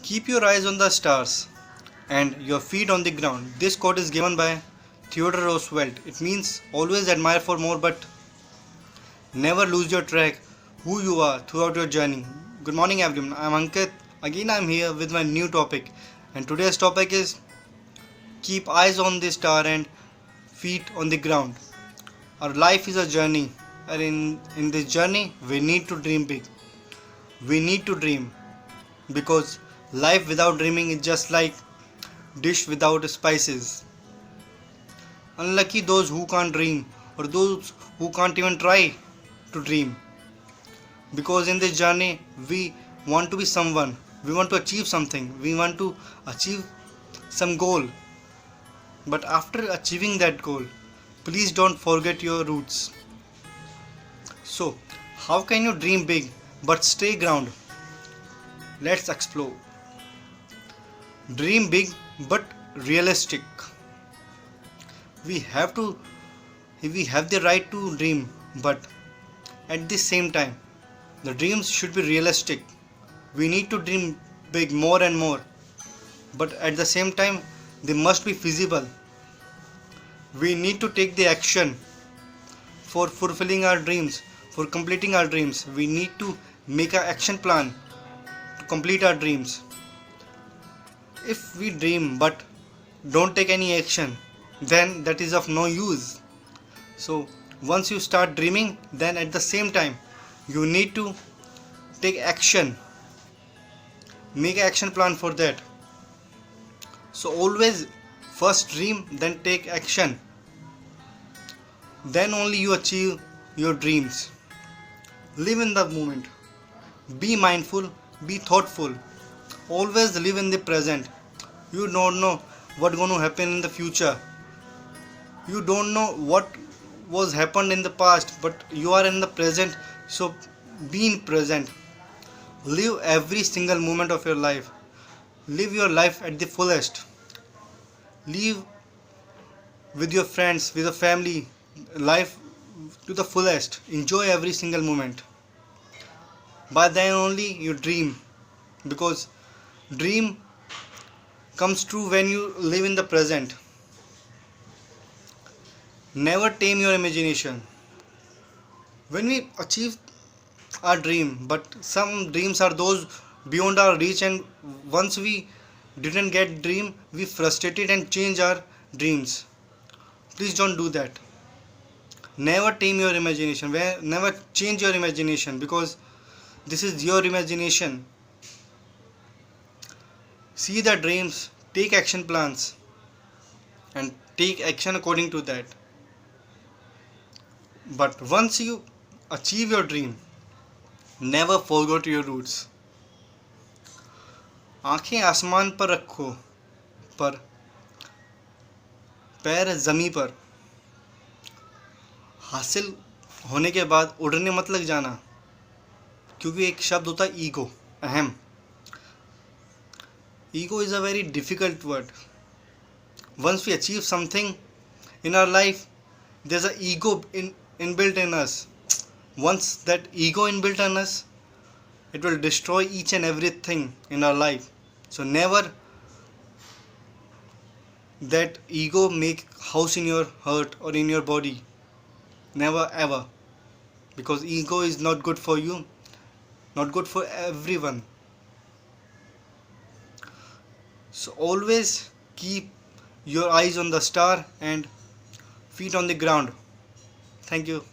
Keep your eyes on the stars and your feet on the ground. This quote is given by Theodore Roosevelt. It means always admire for more but never lose your track who you are throughout your journey. Good morning everyone. I am Ankit. Again I am here with my new topic and today's topic is keep eyes on the star and feet on the ground. Our life is a journey and in this journey we need to dream big. We need to dream because life without dreaming is just like dish without spices. Unlucky those who can't dream or those who can't even try to dream. Because in this journey we want to be someone, we want to achieve something, we want to achieve some goal. But after achieving that goal, please don't forget your roots. So, how can you dream big but stay grounded? Let's explore. Dream big but realistic. We have to we have the right to dream, but at the same time the dreams should be realistic. We need to dream big more and more, but at the same time they must be feasible. We need to take the action for fulfilling our dreams, for completing our dreams. We need to make an action plan to complete our dreams. If we dream but don't take any action, then that is of no use. So once you start dreaming, then at the same time you need to take action, make an action plan for that. So always first dream, then take action, then only you achieve your dreams. Live in the moment, be mindful, be thoughtful, always live in the present. You don't know what's going to happen in the future. You don't know what was happened in the past, but you are in the present. So be in present. Live every single moment of your life. Live your life at the fullest. Live with your friends, with your family, life to the fullest. Enjoy every single moment. By then only you dream, because dream comes true when you live in the present. Never tame your imagination. When we achieve our dream, but some dreams are those beyond our reach, and once we didn't get dream, we frustrated and change our dreams. Please don't do that. Never tame your imagination. Never change your imagination, because this is your imagination. See the dreams, take action plans, and take action according to that. But once you achieve your dream, never forget your roots. आंखें आसमान पर रखो, पर पैर जमी पर. हासिल होने के बाद उड़ने मत लग जाना, क्योंकि एक शब्द होता है ईगो, अहम. Ego is a very difficult word. Once we achieve something in our life, there's an ego inbuilt in us. Once that ego inbuilt in us, it will destroy each and everything in our life. So never that ego make house in your heart or in your body. Never ever. Because ego is not good for you, not good for everyone. So always keep your eyes on the star and feet on the ground. Thank you.